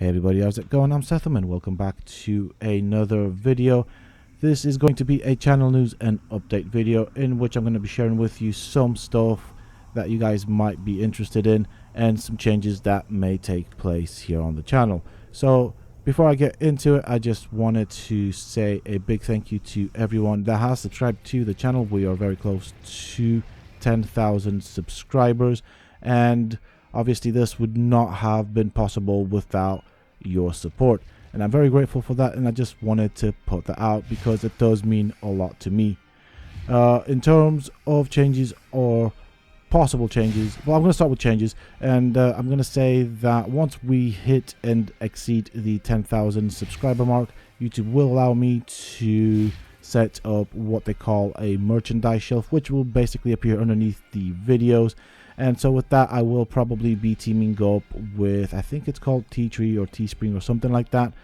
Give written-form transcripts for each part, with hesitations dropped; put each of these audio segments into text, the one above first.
Hey everybody, how's it going? I'm Sethum and welcome back to another video. This is going to be a channel news and update video in which I'm going to be sharing with you some stuff that you guys might be interested in and some changes that may take place here on the channel. So before I get into it, I just wanted to say a big thank you to everyone that has subscribed to the channel. We are very close to 10,000 subscribers, and obviously this would not have been possible without your support, and I'm very grateful for that, and I just wanted to put that out because it does mean a lot to me. In terms of changes or possible changes, well, I'm going to start with changes, and I'm going to say that once we hit and exceed the 10,000 subscriber mark, YouTube will allow me to set up what they call a merchandise shelf, which will basically appear underneath the videos. And so with that, I will probably be teaming up with, I think it's called T-Tree or Teespring or something like that.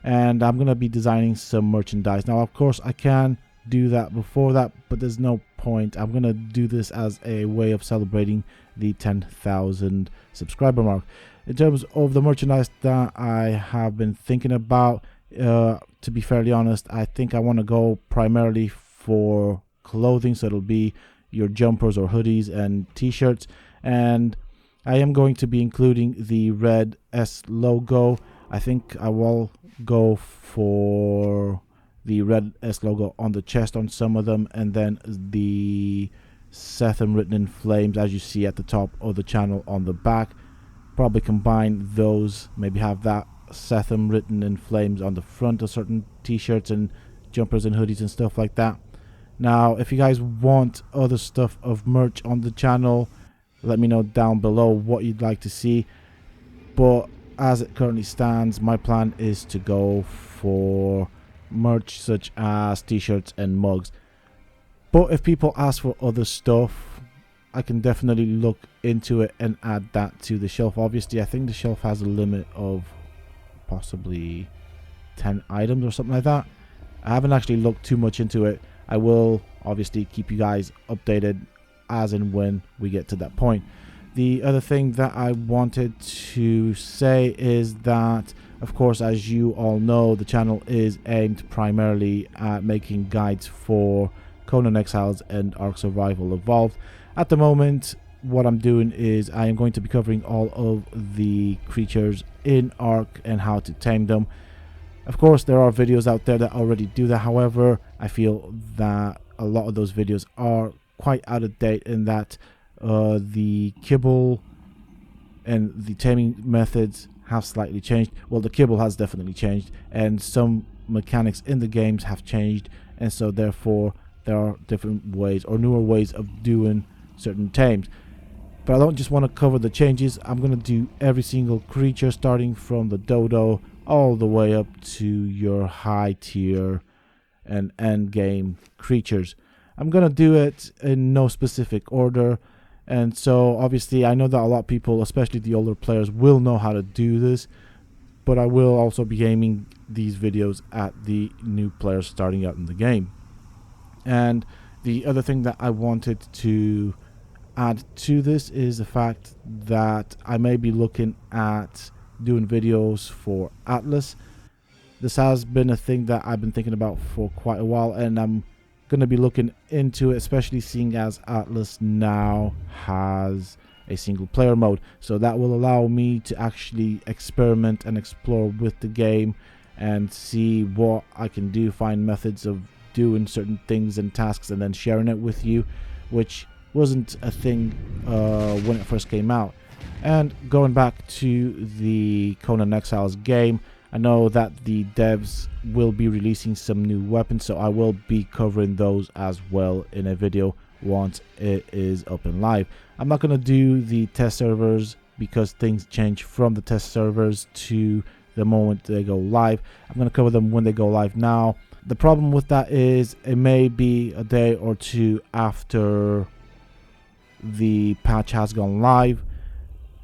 And I'm going to be designing some merchandise. Now, of course, I can do that before that, but there's no point. I'm going to do this as a way of celebrating the 10,000 subscriber mark. In terms of the merchandise that I have been thinking about, to be fairly honest, I think I want to go primarily for clothing. So it'll be your jumpers or hoodies and t-shirts, and I am going to be including the red S logo. I think I will go for the red S logo on the chest on some of them, and then the Sethum written in flames as you see at the top of the channel on the back. Probably combine those, maybe have that Sethum written in flames on the front of certain t-shirts and jumpers and hoodies and stuff like that. Now, if you guys want other stuff of merch on the channel, let me know down below what you'd like to see. But as it currently stands, my plan is to go for merch such as t-shirts and mugs. But if people ask for other stuff, I can definitely look into it and add that to the shelf. Obviously, I think the shelf has a limit of possibly 10 items or something like that. I haven't actually looked too much into it. I will obviously keep you guys updated as and when we get to that point. The other thing that I wanted to say is that, of course, as you all know, the channel is aimed primarily at making guides for Conan Exiles and Ark Survival Evolved. At the moment, what I'm doing is I am going to be covering all of the creatures in Ark and how to tame them. Of course, there are videos out there that already do that. However, I feel that a lot of those videos are quite out of date in that the kibble and the taming methods have slightly changed. Well, the kibble has definitely changed, and some mechanics in the games have changed, and so therefore there are different ways or newer ways of doing certain tames. But I don't just want to cover the changes. I'm going to do every single creature, starting from the dodo all the way up to your high tier and end game creatures. I'm gonna do it in no specific order, and so obviously I know that a lot of people, especially the older players, will know how to do this, but I will also be aiming these videos at the new players starting out in the game. And the other thing that I wanted to add to this is the fact that I may be looking at doing videos for Atlas. This has been a thing that I've been thinking about for quite a while, and I'm going to be looking into it, especially seeing as Atlas now has a single player mode. So that will allow me to actually experiment and explore with the game and see what I can do, find methods of doing certain things and tasks and then sharing it with you, which wasn't a thing when it first came out. And going back to the Conan Exiles game, I know that the devs will be releasing some new weapons, so I will be covering those as well in a video once it is up and live. I'm not going to do the test servers because things change from the test servers to the moment they go live. I'm going to cover them when they go live now. The problem with that is it may be a day or two after the patch has gone live,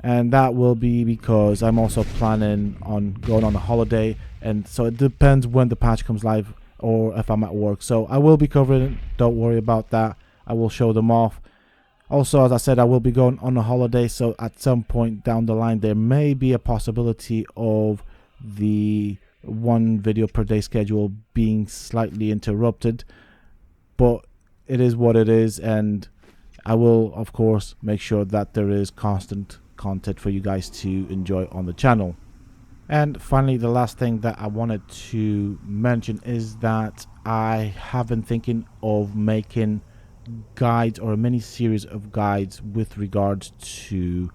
and that will be because I'm also planning on going on a holiday, and so it depends when the patch comes live or if I'm at work. So I will be covering it, don't worry about that. I will show them off. Also, as I said, I will be going on a holiday, so at some point down the line there may be a possibility of the one video per day schedule being slightly interrupted, but it is what it is, and I will of course make sure that there is constant content for you guys to enjoy on the channel. And finally, the last thing that I wanted to mention is that I have been thinking of making guides or a mini series of guides with regards to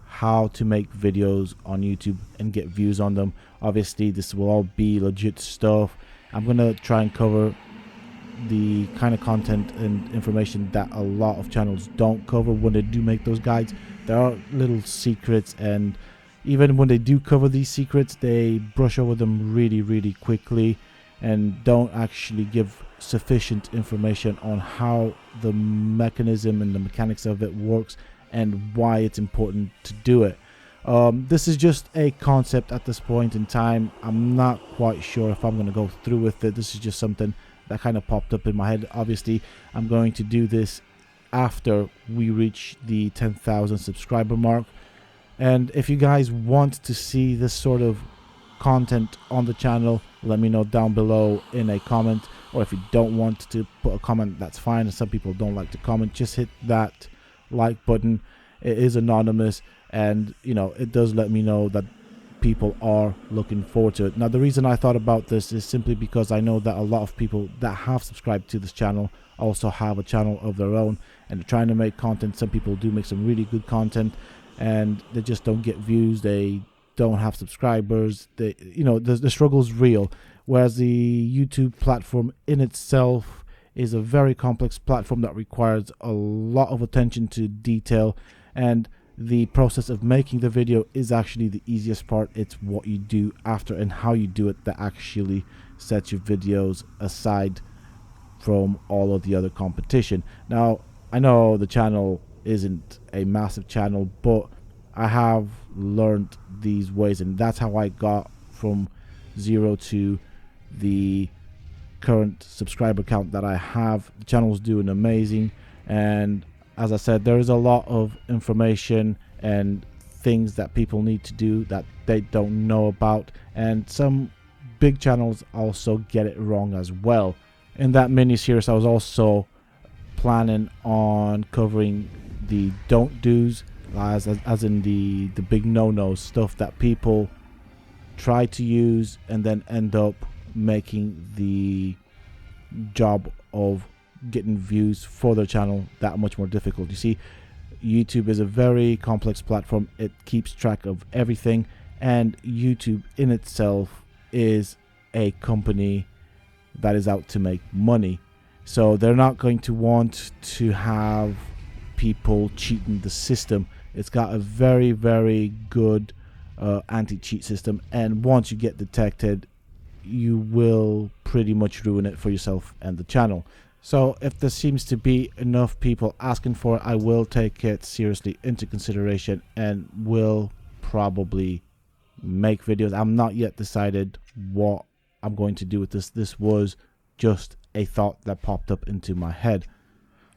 how to make videos on YouTube and get views on them. Obviously this will all be legit stuff. I'm gonna try and cover the kind of content and information that a lot of channels don't cover when they do make those guides. There are little secrets, and even when they do cover these secrets, they brush over them really quickly and don't actually give sufficient information on how the mechanism and the mechanics of it works and why it's important to do it. This is just a concept at this point in time. I'm not quite sure if I'm going to go through with it. This is just something that kind of popped up in my head. Obviously, I'm going to do this after we reach the 10,000 subscriber mark. And if you guys want to see this sort of content on the channel, let me know down below in a comment. Or if you don't want to put a comment, that's fine. Some people don't like to comment. Just hit that like button. It is anonymous, and you know, it does let me know that people are looking forward to it. Now, the reason I thought about this is simply because I know that a lot of people that have subscribed to this channel also have a channel of their own, and they're trying to make content. Some people do make some really good content, and they just don't get views. They don't have subscribers. They, you know, the struggle's real. Whereas the YouTube platform in itself is a very complex platform that requires a lot of attention to detail, and the process of making the video is actually the easiest part. It's what you do after and how you do it that actually sets your videos aside from all of the other competition. Now, I know the channel isn't a massive channel, but I have learned these ways, and that's how I got from 0 to the current subscriber count that I have. The channel's doing amazing, and as I said, there is a lot of information and things that people need to do that they don't know about, and some big channels also get it wrong as well. In that mini series, I was also planning on covering the don't do's, as in the big no-nos, stuff that people try to use and then end up making the job of getting views for their channel that much more difficult. You see, YouTube is a very complex platform. It keeps track of everything, and YouTube in itself is a company that is out to make money. So they're not going to want to have people cheating the system. It's got a very good anti-cheat system, and once you get detected, you will pretty much ruin it for yourself and the channel. So if there seems to be enough people asking for it, I will take it seriously into consideration and will probably make videos. I'm not yet decided what I'm going to do with this. This was just a thought that popped up into my head.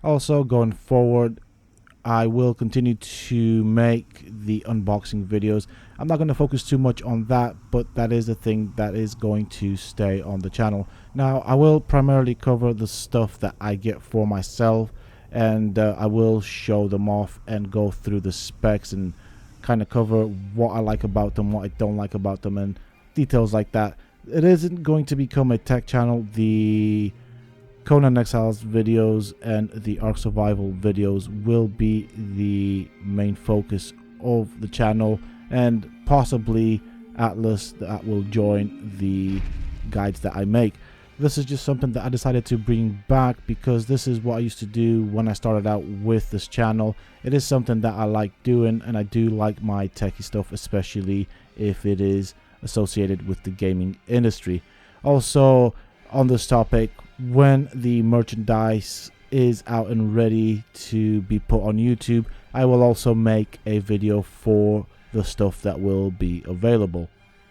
Also, going forward, I will continue to make the unboxing videos. I'm not going to focus too much on that, but that is a thing that is going to stay on the channel. Now, I will primarily cover the stuff that I get for myself, and I will show them off and go through the specs and kind of cover what I like about them, what I don't like about them, and details like that. It isn't going to become a tech channel. The Conan Exiles videos and the Ark Survival videos will be the main focus of the channel, and possibly Atlas that will join the guides that I make. This is just something that I decided to bring back because this is what I used to do when I started out with this channel. It is something that I like doing, and I do like my techie stuff, especially if it is associated with the gaming industry. Also, on this topic, when the merchandise is out and ready to be put on YouTube, I will also make a video for the stuff that will be available.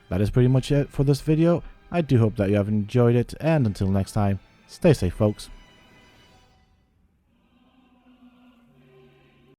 That is pretty much it for this video. I do hope that you have enjoyed it, and until next time, stay safe, folks.